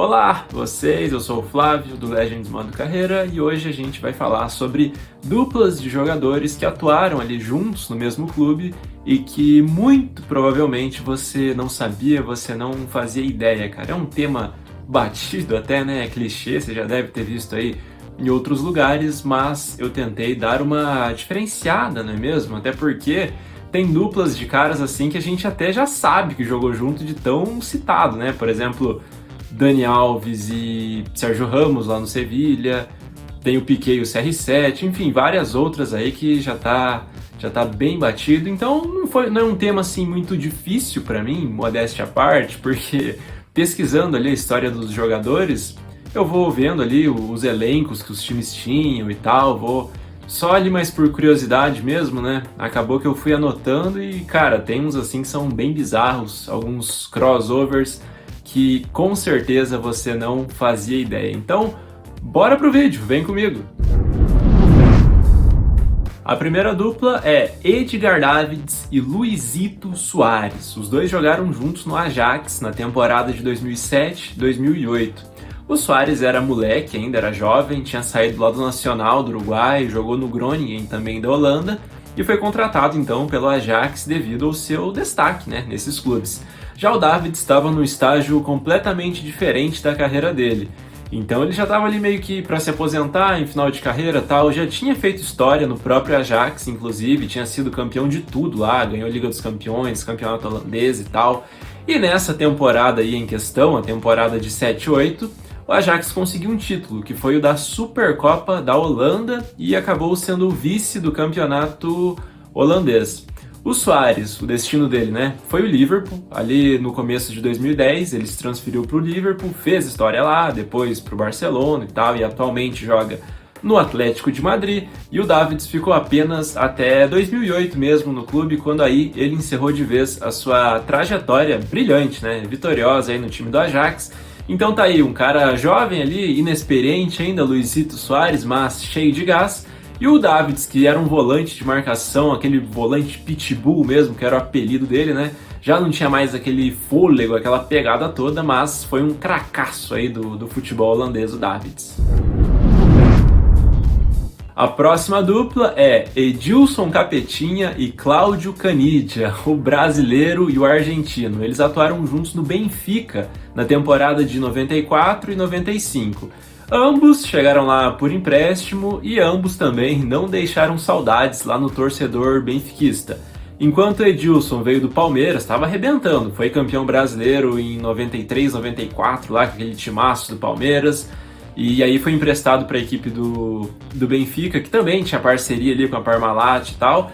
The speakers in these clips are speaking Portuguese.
Olá, vocês, eu sou o Flávio do Legends Modo Carreira e hoje a gente vai falar sobre duplas de jogadores que atuaram ali juntos no mesmo clube e que muito provavelmente você não sabia, você não fazia ideia, cara. É um tema batido até, né? É clichê, você já deve ter visto aí em outros lugares, mas eu tentei dar uma diferenciada, não é mesmo? Até porque tem duplas de caras assim que a gente até já sabe que jogou junto de tão citado, né? Por exemplo, Dani Alves e Sérgio Ramos lá no Sevilha, tem o Piqué e o CR7, enfim, várias outras aí que já tá bem batido. Então não é um tema assim muito difícil para mim, modéstia à parte, porque pesquisando ali a história dos jogadores, eu vou vendo ali os elencos que os times tinham e tal, vou só ali mais por curiosidade mesmo, né? Acabou que eu fui anotando e, cara, tem uns assim que são bem bizarros, alguns crossovers que com certeza você não fazia ideia. Então, bora pro vídeo, vem comigo! A primeira dupla é Edgar Davids e Luizito Soares. Os dois jogaram juntos no Ajax na temporada de 2007-2008. O Soares era moleque, ainda era jovem, tinha saído lá do Nacional do Uruguai, jogou no Groningen também da Holanda e foi contratado então pelo Ajax devido ao seu destaque, né, nesses clubes. Já o Davids estava num estágio completamente diferente da carreira dele. Então ele já estava ali meio que para se aposentar em final de carreira e tal, já tinha feito história no próprio Ajax, inclusive, tinha sido campeão de tudo lá, ganhou Liga dos Campeões, campeonato holandês e tal. E nessa temporada aí em questão, a temporada de 7-8, o Ajax conseguiu um título, que foi o da Supercopa da Holanda e acabou sendo o vice do campeonato holandês. O Soares, o destino dele, né, foi o Liverpool. Ali no começo de 2010, ele se transferiu para o Liverpool, fez história lá, depois para o Barcelona e tal, e atualmente joga no Atlético de Madrid. E o Davids ficou apenas até 2008 mesmo no clube, quando aí ele encerrou de vez a sua trajetória brilhante, né, vitoriosa aí no time do Ajax. Então tá aí, um cara jovem ali, inexperiente ainda, Luizito Soares, mas cheio de gás. E o Davids, que era um volante de marcação, aquele volante pitbull mesmo, que era o apelido dele, né? Já não tinha mais aquele fôlego, aquela pegada toda, mas foi um cracaço aí do futebol holandês, o Davids. A próxima dupla é Edilson Capetinha e Cláudio Canidia, o brasileiro e o argentino. Eles atuaram juntos no Benfica na temporada de 94 e 95. Ambos chegaram lá por empréstimo e ambos também não deixaram saudades lá no torcedor benfiquista. Enquanto Edilson veio do Palmeiras, estava arrebentando, foi campeão brasileiro em 93, 94, lá com aquele timaço do Palmeiras, e aí foi emprestado para a equipe do Benfica, que também tinha parceria ali com a Parmalat e tal.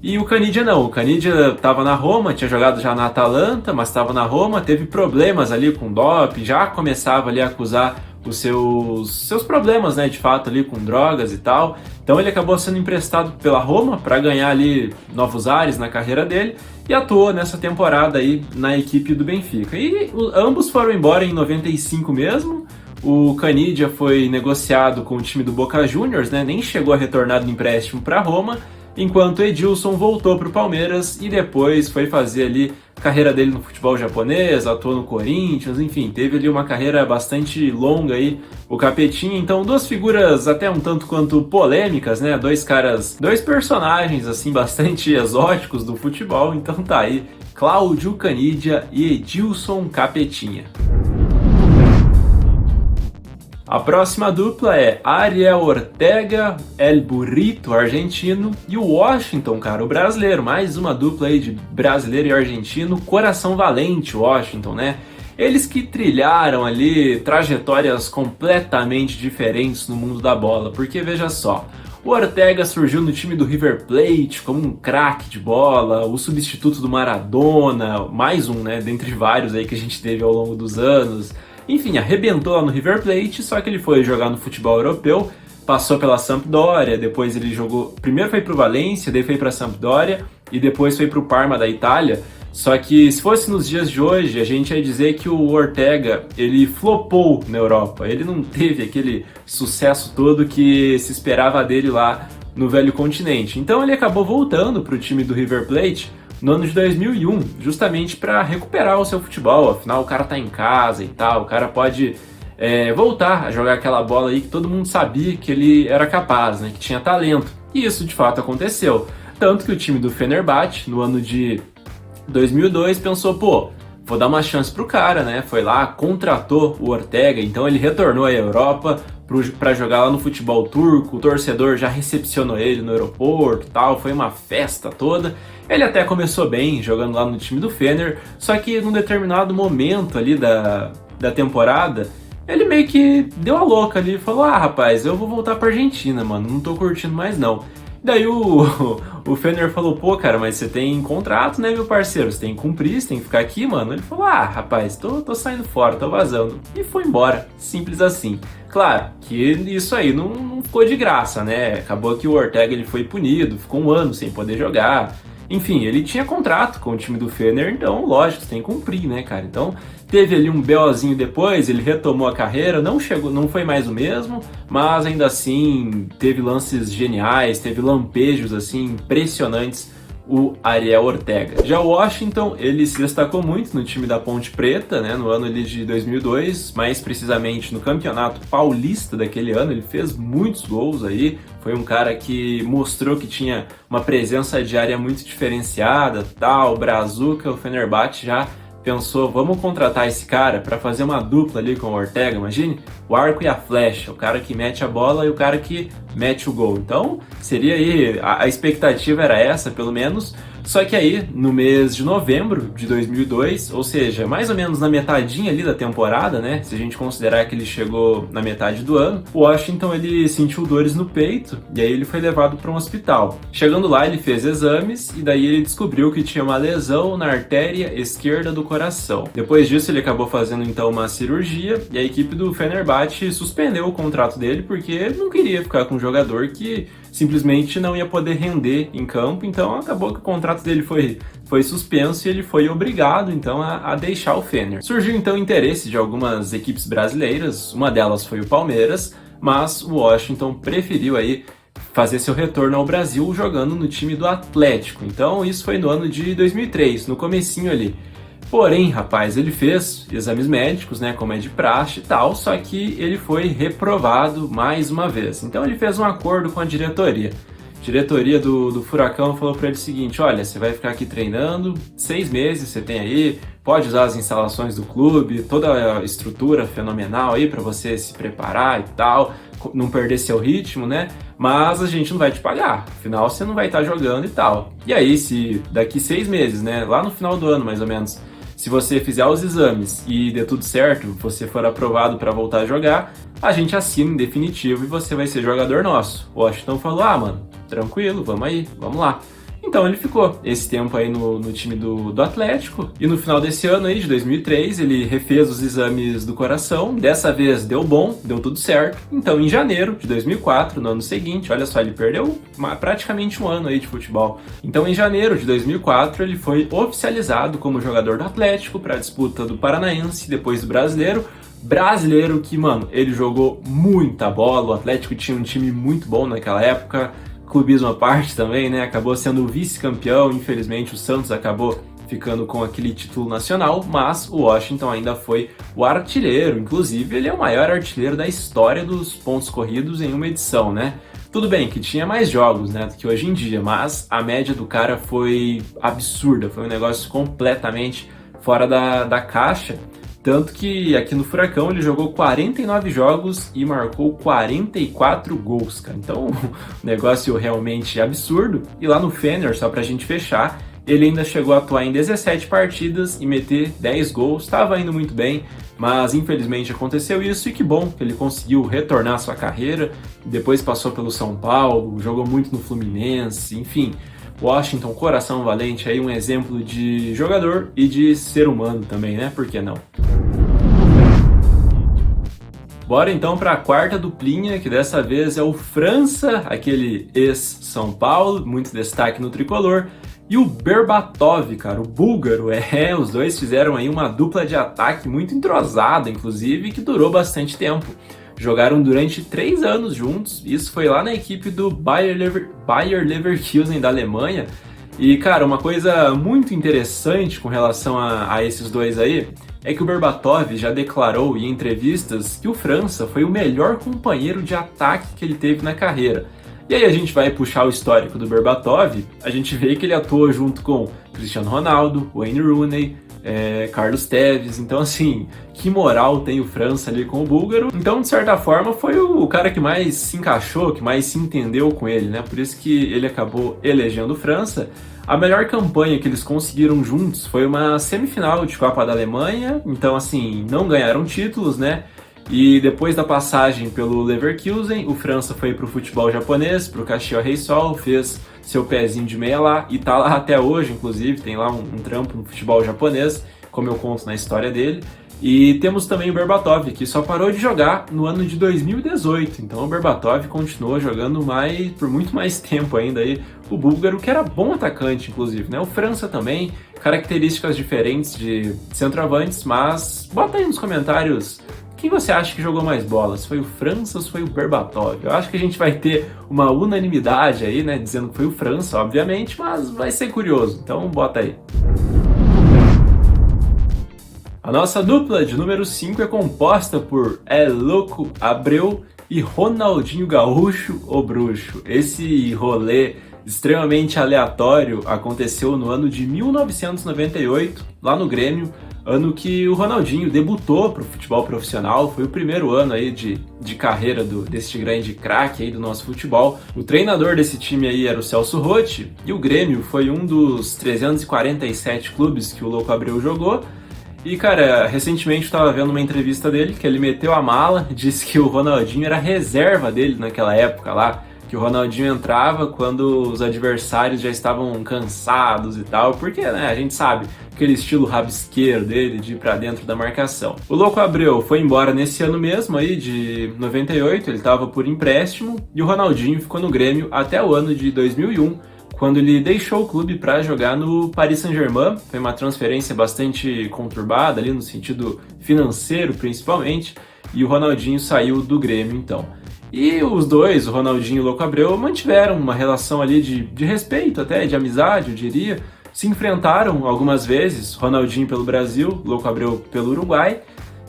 E o Canidia não, o Canidia estava na Roma, tinha jogado já na Atalanta, mas estava na Roma, teve problemas ali com doping, já começava ali a acusar os seus problemas, né, de fato ali com drogas e tal. Então ele acabou sendo emprestado pela Roma para ganhar ali novos ares na carreira dele e atuou nessa temporada aí na equipe do Benfica. E ambos foram embora em 95 mesmo. O Canidia foi negociado com o time do Boca Juniors, né, nem chegou a retornar do empréstimo para Roma, enquanto Edilson voltou para o Palmeiras e depois foi fazer ali a carreira dele no futebol japonês, atuou no Corinthians, enfim, teve ali uma carreira bastante longa aí, o Capetinha. Então duas figuras até um tanto quanto polêmicas, né, dois personagens assim bastante exóticos do futebol. Então tá aí, Cláudio Canidia e Edilson Capetinha. A próxima dupla é Ariel Ortega, El Burrito, argentino, e o Washington, cara, o brasileiro. Mais uma dupla aí de brasileiro e argentino, coração valente, Washington, né? Eles que trilharam ali trajetórias completamente diferentes no mundo da bola, porque veja só, o Ortega surgiu no time do River Plate como um craque de bola, o substituto do Maradona, mais um, né, dentre vários aí que a gente teve ao longo dos anos. Enfim, arrebentou lá no River Plate, só que ele foi jogar no futebol europeu, passou pela Sampdoria, depois ele jogou, primeiro foi pro Valência, daí foi pra Sampdoria e depois foi pro Parma da Itália. Só que se fosse nos dias de hoje, a gente ia dizer que o Ortega, ele flopou na Europa, ele não teve aquele sucesso todo que se esperava dele lá no velho continente. Então ele acabou voltando pro time do River Plate no ano de 2001, justamente para recuperar o seu futebol. Afinal, o cara tá em casa e tal, o cara pode voltar a jogar aquela bola aí que todo mundo sabia que ele era capaz, né, que tinha talento. E isso de fato aconteceu. Tanto que o time do Fenerbahçe, no ano de 2002, pensou, pô, vou dar uma chance pro cara, né? Foi lá, contratou o Ortega, então ele retornou à Europa para jogar lá no futebol turco, o torcedor já recepcionou ele no aeroporto e tal, foi uma festa toda. Ele até começou bem jogando lá no time do Fener, só que num determinado momento ali da temporada, ele meio que deu a louca ali e falou, ah, rapaz, eu vou voltar pra Argentina, mano, não tô curtindo mais não. Daí o Fener falou, pô, cara, mas você tem contrato, né, meu parceiro? Você tem que cumprir, você tem que ficar aqui, mano. Ele falou, ah, rapaz, tô saindo fora, tô vazando. E foi embora, simples assim. Claro que isso aí não ficou de graça, né? Acabou que o Ortega ele foi punido, ficou um ano sem poder jogar. Enfim, ele tinha contrato com o time do Fener, então, lógico, tem que cumprir, né, cara? Então, teve ali um BOzinho depois, ele retomou a carreira, não foi mais o mesmo, mas ainda assim teve lances geniais, teve lampejos assim impressionantes o Ariel Ortega. Já o Washington, ele se destacou muito no time da Ponte Preta, né, no ano ali de 2002, mais precisamente no Campeonato Paulista daquele ano, ele fez muitos gols aí, foi um cara que mostrou que tinha uma presença de área muito diferenciada, tal, Brazuca, o Fenerbahçe já pensou, vamos contratar esse cara para fazer uma dupla ali com o Ortega, imagine, o arco e a flecha, o cara que mete a bola e o cara que mete o gol. Então, seria aí, a expectativa era essa, pelo menos, só que aí, no mês de novembro de 2002, ou seja, mais ou menos na metadinha ali da temporada, né, se a gente considerar que ele chegou na metade do ano, o Washington, ele sentiu dores no peito, e aí ele foi levado para um hospital. Chegando lá, ele fez exames, e daí ele descobriu que tinha uma lesão na artéria esquerda do coração. Depois disso, ele acabou fazendo então uma cirurgia, e a equipe do Fenerbahçe suspendeu o contrato dele, porque não queria ficar com um jogador que simplesmente não ia poder render em campo, então acabou que o contrato dele foi suspenso e ele foi obrigado então a deixar o Fener. Surgiu então interesse de algumas equipes brasileiras, uma delas foi o Palmeiras, mas o Washington preferiu aí fazer seu retorno ao Brasil jogando no time do Atlético. Então isso foi no ano de 2003, no comecinho ali. Porém, rapaz, ele fez exames médicos, né, como é de praxe e tal, só que ele foi reprovado mais uma vez. Então ele fez um acordo com a diretoria. A diretoria do Furacão falou para ele o seguinte, olha, você vai ficar aqui treinando, 6 meses você tem aí, pode usar as instalações do clube, toda a estrutura fenomenal aí para você se preparar e tal, não perder seu ritmo, né? Mas a gente não vai te pagar, afinal você não vai estar jogando e tal. E aí, se daqui 6 meses, né, lá no final do ano mais ou menos, se você fizer os exames e der tudo certo, você for aprovado para voltar a jogar, a gente assina em definitivo e você vai ser jogador nosso. O Washington falou, ah, mano, tranquilo, vamos aí, vamos lá. Então ele ficou esse tempo aí no time do Atlético, e no final desse ano aí, de 2003, ele refez os exames do coração, dessa vez deu bom, deu tudo certo. Então em janeiro de 2004, no ano seguinte, olha só, ele perdeu praticamente um ano aí de futebol. Então em janeiro de 2004 ele foi oficializado como jogador do Atlético para a disputa do Paranaense, depois do Brasileiro que, mano, ele jogou muita bola, o Atlético tinha um time muito bom naquela época, clubismo à parte também, né? Acabou sendo vice-campeão, infelizmente o Santos acabou ficando com aquele título nacional, mas o Washington ainda foi o artilheiro, inclusive ele é o maior artilheiro da história dos pontos corridos em uma edição, né? Tudo bem que tinha mais jogos, né, do que hoje em dia, mas a média do cara foi absurda, foi um negócio completamente fora da caixa. Tanto que aqui no Furacão ele jogou 49 jogos e marcou 44 gols, cara. Então, um negócio realmente absurdo. E lá no Fener, só pra gente fechar, ele ainda chegou a atuar em 17 partidas e meter 10 gols. Estava indo muito bem, mas infelizmente aconteceu isso. E que bom que ele conseguiu retornar à sua carreira. Depois passou pelo São Paulo, jogou muito no Fluminense, enfim. Washington, coração valente, aí um exemplo de jogador e de ser humano também, né? Por que não? Bora então para a quarta duplinha, que dessa vez é o França, aquele ex-São Paulo, muito destaque no tricolor, e o Berbatov, cara, o búlgaro. Os dois fizeram aí uma dupla de ataque muito entrosada, inclusive, que durou bastante tempo. Jogaram durante 3 anos juntos, isso foi lá na equipe do Bayer Leverkusen da Alemanha, E, cara, uma coisa muito interessante com relação a esses dois aí é que o Berbatov já declarou em entrevistas que o França foi o melhor companheiro de ataque que ele teve na carreira. E aí a gente vai puxar o histórico do Berbatov, a gente vê que ele atuou junto com Cristiano Ronaldo, Wayne Rooney, Carlos Tevez, então assim, que moral tem o França ali com o búlgaro. Então, de certa forma, foi o cara que mais se encaixou, que mais se entendeu com ele, né? Por isso que ele acabou elegendo França. A melhor campanha que eles conseguiram juntos foi uma semifinal de Copa da Alemanha, então assim, não ganharam títulos, né? E depois da passagem pelo Leverkusen, o França foi pro futebol japonês, pro Caxias Reysol, fez seu pezinho de meia lá e tá lá até hoje, inclusive, tem lá um trampo no futebol japonês, como eu conto na história dele. E temos também o Berbatov, que só parou de jogar no ano de 2018, então o Berbatov continuou jogando por muito mais tempo ainda aí, o búlgaro, que era bom atacante, inclusive, né? O França também, características diferentes de centroavantes, mas bota aí nos comentários quem você acha que jogou mais bola, se foi o França ou se foi o Berbatov. Eu acho que a gente vai ter uma unanimidade aí, né, dizendo que foi o França, obviamente, mas vai ser curioso, então bota aí. A nossa dupla de número 5 é composta por El Loco Abreu e Ronaldinho Gaúcho, o Bruxo. Esse rolê extremamente aleatório aconteceu no ano de 1998, lá no Grêmio, ano que o Ronaldinho debutou para o futebol profissional, foi o primeiro ano aí de carreira desse grande craque aí do nosso futebol. O treinador desse time aí era o Celso Roth, e o Grêmio foi um dos 347 clubes que o Louco Abreu jogou. E, cara, recentemente eu tava vendo uma entrevista dele, que ele meteu a mala, disse que o Ronaldinho era reserva dele naquela época lá, que o Ronaldinho entrava quando os adversários já estavam cansados e tal, porque, né, a gente sabe, aquele estilo rabisqueiro dele, de ir pra dentro da marcação. O Louco Abreu foi embora nesse ano mesmo aí, de 98, ele tava por empréstimo, e o Ronaldinho ficou no Grêmio até o ano de 2001, quando ele deixou o clube para jogar no Paris Saint-Germain. Foi uma transferência bastante conturbada ali no sentido financeiro, principalmente, e o Ronaldinho saiu do Grêmio então. E os dois, o Ronaldinho e o Louco Abreu, mantiveram uma relação ali de respeito até, de amizade, eu diria. Se enfrentaram algumas vezes, Ronaldinho pelo Brasil, Louco Abreu pelo Uruguai,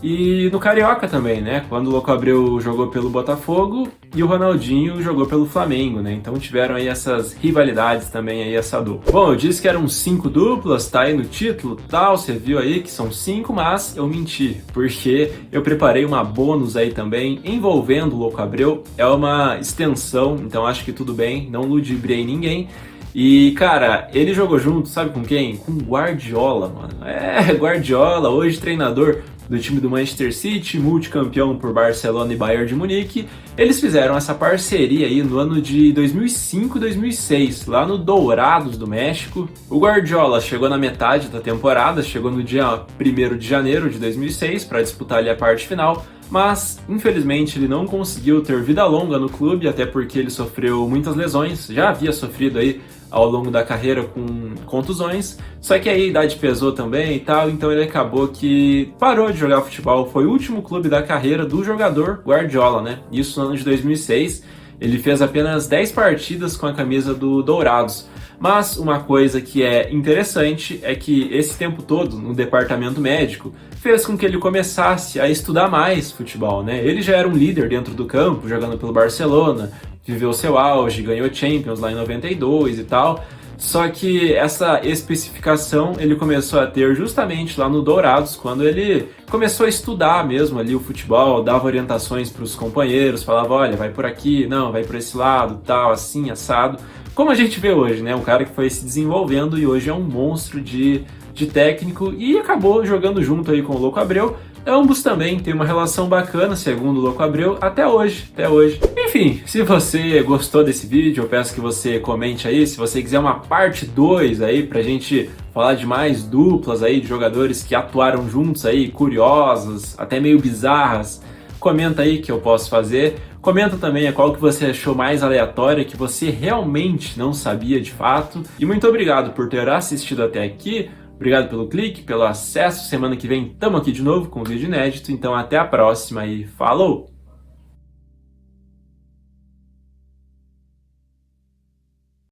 e no Carioca também, né? Quando o Louco Abreu jogou pelo Botafogo e o Ronaldinho jogou pelo Flamengo, né? Então tiveram aí essas rivalidades também aí, essa dupla. Bom, eu disse que eram 5 duplas, tá aí no título, tal, você viu aí que são 5, mas eu menti, porque eu preparei uma bônus aí também envolvendo o Louco Abreu. É uma extensão, então acho que tudo bem, não ludibriei ninguém. E, cara, ele jogou junto, sabe com quem? Com Guardiola, mano. Guardiola, hoje treinador do time do Manchester City, multicampeão por Barcelona e Bayern de Munique. Eles fizeram essa parceria aí no ano de 2005 e 2006, lá no Dourados do México. O Guardiola chegou na metade da temporada, chegou no dia 1º de janeiro de 2006 para disputar ali a parte final, mas infelizmente ele não conseguiu ter vida longa no clube, até porque ele sofreu muitas lesões, já havia sofrido aí ao longo da carreira com contusões, só que aí a idade pesou também e tal, então ele acabou que parou de jogar futebol. Foi o último clube da carreira do jogador Guardiola, né? Isso no ano de 2006, ele fez apenas 10 partidas com a camisa do Dourados. Mas uma coisa que é interessante é que esse tempo todo no departamento médico fez com que ele começasse a estudar mais futebol, né? Ele já era um líder dentro do campo, jogando pelo Barcelona, viveu seu auge, ganhou Champions lá em 92 e tal, só que essa especificação ele começou a ter justamente lá no Dourados, quando ele começou a estudar mesmo ali o futebol, dava orientações para os companheiros, falava, olha, vai por aqui, não, vai por esse lado, tal, assim, assado. Como a gente vê hoje, né? Um cara que foi se desenvolvendo e hoje é um monstro de técnico e acabou jogando junto aí com o Louco Abreu. Ambos também têm uma relação bacana, segundo o Louco Abreu, até hoje. Enfim, se você gostou desse vídeo, eu peço que você comente aí, se você quiser uma parte 2 aí pra gente falar de mais duplas aí, de jogadores que atuaram juntos aí, curiosas, até meio bizarras, comenta aí que eu posso fazer. Comenta também qual que você achou mais aleatória, que você realmente não sabia de fato. E muito obrigado por ter assistido até aqui. Obrigado pelo clique, pelo acesso. Semana que vem tamo aqui de novo com um vídeo inédito. Então até a próxima e falou!